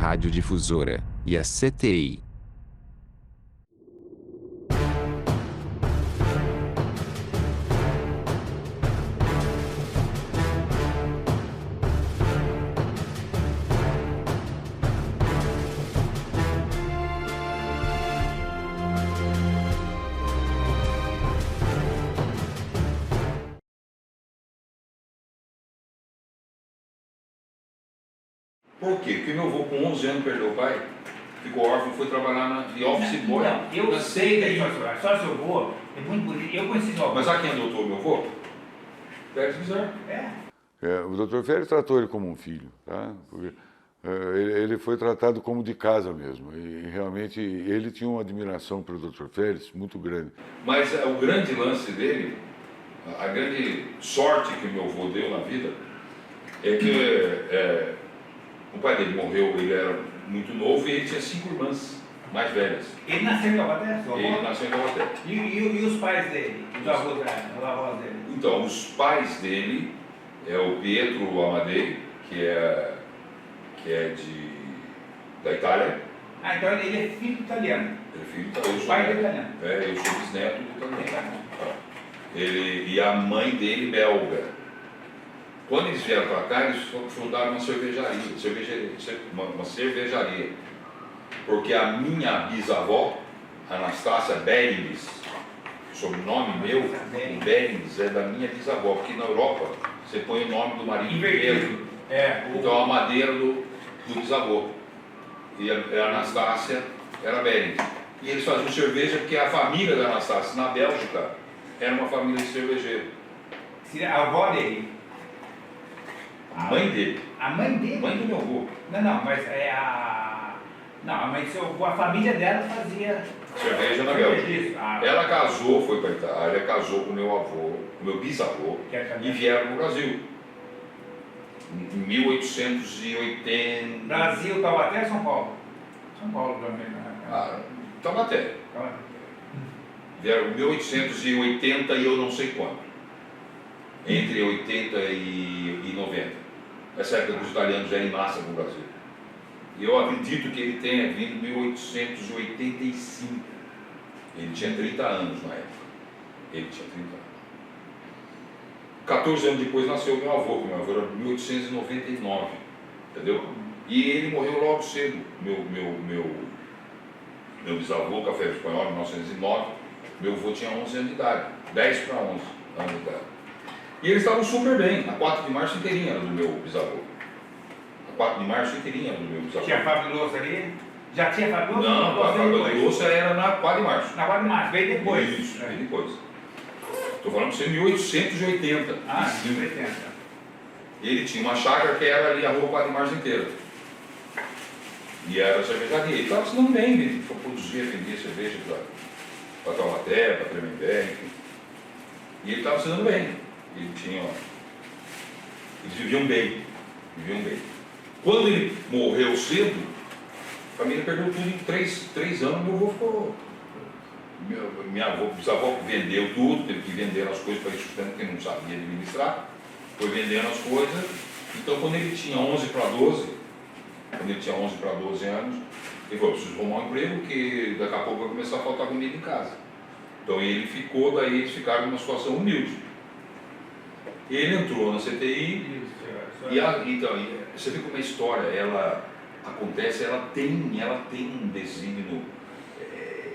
radiodifusora e a CTI. Por quê? Porque meu avô com 11 anos perdeu o pai, ficou órfão, foi trabalhar de office boy. Não, eu sei da história, só seu avô é muito bonito. Eu conheci seu avô. Mas sabe quem adotou meu avô? Pérez Bizarro. O Dr. Félix tratou ele como um filho, tá? Porque, ele foi tratado como de casa mesmo. E realmente ele tinha uma admiração pelo Dr. Félix muito grande. Mas o grande lance dele, a grande sorte que meu avô deu na vida, é que o pai dele morreu, ele era muito novo e ele tinha 5 irmãs mais velhas. Ele nasceu em Taubaté? Ele nasceu em Taubaté. E os pais dele? Os avós dele? Então, os pais dele é o Pietro Amadei, que é da Itália. Ah, então ele é filho italiano. Ele é filho italiano. O pai dele é italiano. Eu sou bisneto do italiano. E a mãe dele belga. Quando eles vieram para cá, eles fundaram uma cervejaria, porque a minha bisavó, Anastácia Berings, sobrenome meu, o Berings é da minha bisavó, porque na Europa você põe o nome do marido primeiro. Então a madeira do bisavô. E a Anastácia era Berings. E eles faziam cerveja porque a família da Anastácia, na Bélgica, era uma família de cervejeiro. A avó dele? A mãe dele. A mãe dele? Mãe do meu avô. Não, mas Não, a mãe do seu avô, a família dela fazia cerveja na Bélgica. Isso. Ela casou, foi para a Itália, casou com meu avô, com meu bisavô, e vieram para o Brasil. Em 1880. Brasil, Taubaté ou São Paulo? São Paulo também, né? Taubaté. Vieram em 1880 e eu não sei quando. Entre 80 e 90. Essa época que os italianos já em massa para o Brasil. E eu acredito que ele tenha vindo em 1885. Ele tinha 30 anos na época. Ele tinha 30 anos. 14 anos depois nasceu meu avô, que meu avô era de 1899. Entendeu? E ele morreu logo cedo. Meu bisavô, Café Espanhol, em 1909. Meu avô tinha 11 anos de idade. 10 para 11 anos de idade. E eles estavam super bem. A 4 de março inteirinha era do meu bisavô. A 4 de março inteirinha era do meu bisavô. Tinha Fábio Louça ali? Já tinha Fábio Louça? Não, a Fábio Louça era na 4 de março. Na 4 de março, veio depois. Isso, veio depois. Estou falando para você em 1880. 1880. Ele tinha uma chácara que era ali a rua 4 de março inteira. E era cervejaria. Ele estava se dando bem, ele produzia, vendia cerveja para Taubaté, para Tremembé, enfim. E ele estava se dando bem. Eles viviam bem. Quando ele morreu cedo, a família perdeu tudo em 3 anos. Meu avô ficou. Minha bisavó vendeu tudo, teve que vender as coisas para ir sustentando, porque não sabia administrar. Foi vendendo as coisas. Então, quando ele tinha 11 para 12 anos, ele falou: preciso arrumar um emprego, porque daqui a pouco vai começar a faltar comida em casa. Então, ele ficou, daí eles ficaram numa situação humilde. Ele entrou na CTI, então, você vê como a história, ela acontece, ela tem um desígnio,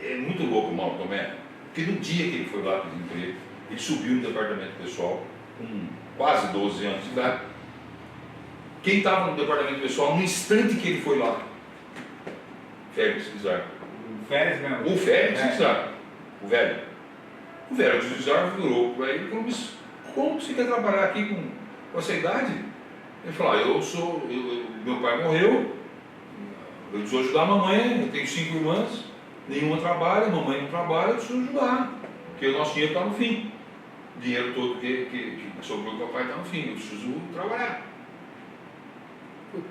é muito louco, Mauro Tomé, porque no dia que ele foi lá pedir emprego, ele subiu no departamento pessoal, com quase 12 anos de idade. Quem estava no departamento pessoal, no instante que ele foi lá? Félix Bizarro. O Félix mesmo? O Félix Bizarro, o velho. O Félix Bizarro virou para ele e falou: como você quer trabalhar aqui com essa idade? Ele falou: meu pai morreu, eu preciso ajudar a mamãe, eu tenho 5 irmãs, nenhuma trabalha, a mamãe não trabalha, eu preciso ajudar, porque o nosso dinheiro está no fim. O dinheiro todo que sobrou do papai está no fim, eu preciso trabalhar. O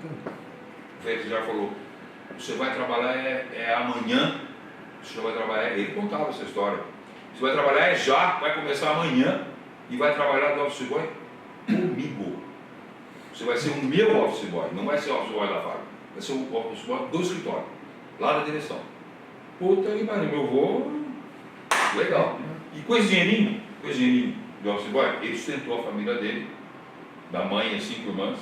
Félix já falou: você vai trabalhar amanhã, você vai trabalhar, ele contava essa história, você vai trabalhar já, vai começar amanhã, e vai trabalhar do office boy comigo. Você vai ser o meu office boy, não vai ser o office boy da fábrica. vai ser o office boy do escritório, lá da direção. Puta que pariu, meu avô, legal. E com esse dinheirinho do office boy, ele sustentou a família dele, da mãe e 5 irmãs,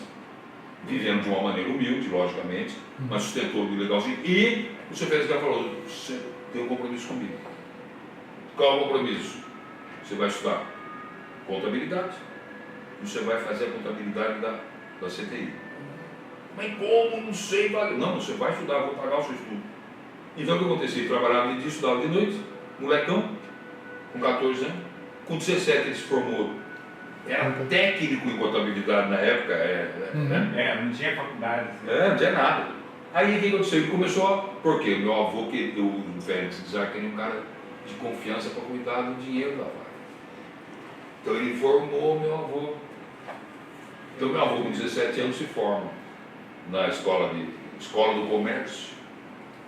vivendo de uma maneira humilde, logicamente, mas sustentou legalzinho. E o seu Félix falou, você tem um compromisso comigo. Qual é o compromisso? Você vai estudar contabilidade, você vai fazer a contabilidade da CTI. Mas como? Não sei. Não, você vai estudar, eu vou pagar o seu estudo. Então o que acontecia? Ele trabalhava de dia, estudava de noite, molecão, com 14 anos. Com 17 ele se formou. Era técnico em contabilidade na época. Não tinha faculdade. Não tinha nada. Aí o que aconteceu? Ele começou porque o meu avô, o Félix Guizar, que era um cara de confiança para cuidar do dinheiro da vaga. Então ele formou meu avô. Então meu avô com 17 anos se forma na escola do comércio.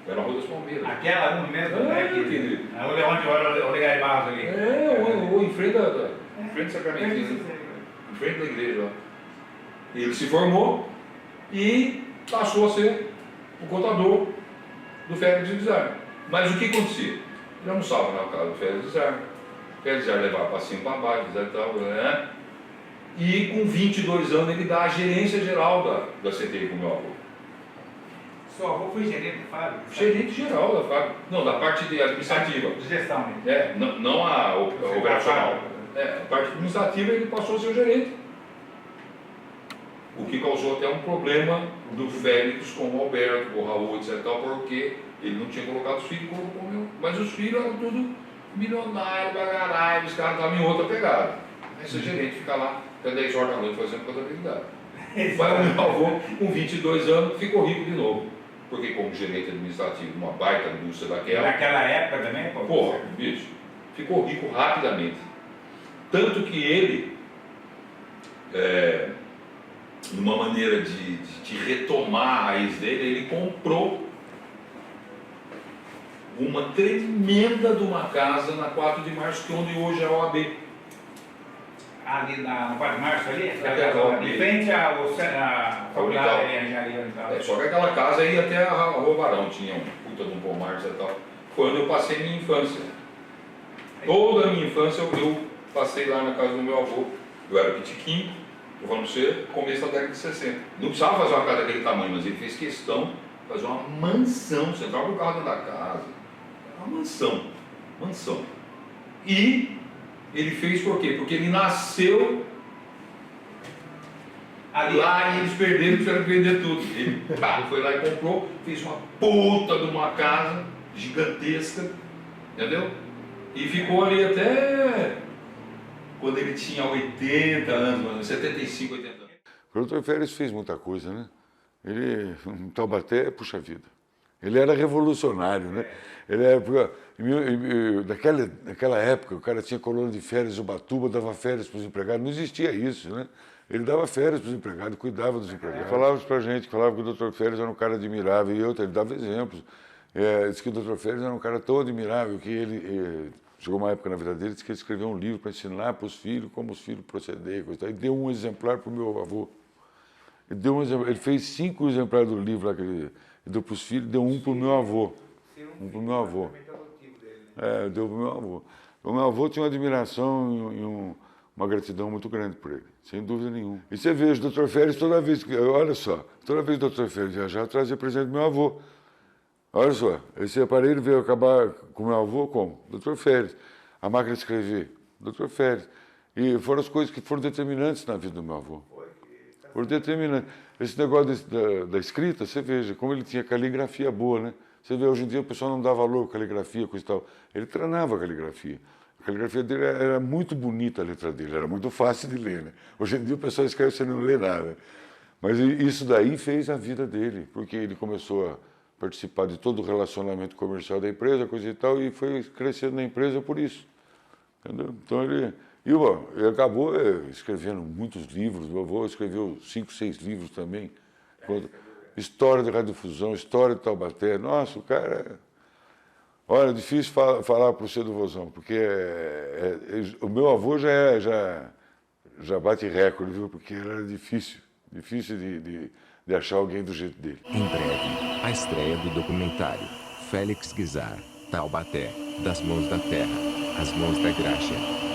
Era na Rua das Palmeiras. Aquela uma mesmo, né? Onde o Olegário Barros ali. Em frente em frente do Sacramentinho, em frente da igreja lá. Ele se formou e passou a ser o contador do Félix Guizar. Mas o que acontecia? Ele almoçava na casa do Félix Guizar. O Félix Guizar levava para cima para baixo, e tal, né? E com 22 anos ele dá a gerência geral da CTI com o meu avô. Seu avô foi gerente da fábrica? Gerente geral da fábrica. Não, da parte administrativa. De gestão mesmo. Não a operacional. A parte administrativa ele passou a ser o gerente. O que causou até um problema do Félix com o Alberto, com o Raul, etc. Porque ele não tinha colocado os filhos, colocou o meu. Mas os filhos eram tudo milionários, bagaralhos, os caras estavam em outra pegada. Esse gerente fica lá até 10 horas da noite fazendo contabilidade. Vai o meu avô, com 22 anos, ficou rico de novo. Porque como gerente administrativo de uma baita indústria daquela... Naquela época também, pô? Porra, bicho, ficou rico rapidamente. Tanto que ele, numa maneira de retomar a raiz dele, ele comprou uma tremenda de uma casa na 4 de março, que é onde hoje é a OAB. Ali no 4 de março, ali? De frente à faculdade de engenharia e tal. Só que aquela casa aí até a Rua Barão tinha um puta de um pomar e tal. Foi onde eu passei minha infância. Toda a minha infância eu passei lá na casa do meu avô. Eu era pitiquinho, eu falando pra você, começo da década de 60. Não precisava fazer uma casa daquele tamanho, mas ele fez questão de fazer uma mansão. Você entrava no carro dentro da casa. Uma mansão. Mansão. E ele fez por quê? Porque ele nasceu ali, lá e eles perderam, tiveram que vender tudo. Ele foi lá e comprou, fez uma puta de uma casa gigantesca, entendeu? E ficou ali até quando ele tinha 80 anos, 75, 80 anos. O doutor Félix fez muita coisa, né? Ele, em Taubaté, puxa vida. Ele era revolucionário, né? Ele era, naquela época, o cara tinha colônia de férias, Ubatuba dava férias para os empregados, não existia isso, né? Ele dava férias para os empregados, cuidava dos empregados. Falava para a gente, falava que o Dr. Félix era um cara admirável, e ele dava exemplos. Disse que o Dr. Félix era um cara tão admirável que ele, chegou uma época na vida dele, disse que ele escreveu um livro para ensinar para os filhos como os filhos procederem, e deu um exemplar para o meu avô. Ele fez 5 exemplares do livro lá que ele deu para os filhos, deu um para o meu avô. Um para o meu avô. Deu para o meu avô. O meu avô tinha uma admiração e uma gratidão muito grande por ele, sem dúvida nenhuma. E você vê, o Dr. Félix, toda vez que o Dr. Félix viajava, trazia presente do meu avô. Olha só, esse aparelho veio acabar com o meu avô como? Dr. Félix. A máquina de escrever? Dr. Félix. E foram as coisas que foram determinantes na vida do meu avô. Foram determinantes. Esse negócio da escrita, você veja, como ele tinha caligrafia boa, né? Você vê, hoje em dia o pessoal não dá valor à caligrafia, coisa e tal. Ele treinava a caligrafia. A caligrafia dele era muito bonita, a letra dele, era muito fácil de ler, né? Hoje em dia o pessoal escreve e você não lê nada. Mas isso daí fez a vida dele, porque ele começou a participar de todo o relacionamento comercial da empresa, coisa e tal, e foi crescendo na empresa por isso. Entendeu? Então ele acabou escrevendo muitos livros. Meu avô escreveu 5, 6 livros também. História de radiodifusão, história de Taubaté. Nossa, o cara... Olha, é difícil falar para você do vozão, porque o meu avô já bate recorde, viu? Porque era difícil de achar alguém do jeito dele. Em breve, a estreia do documentário Félix Guizar, Taubaté, das mãos da terra, às mãos da graxa.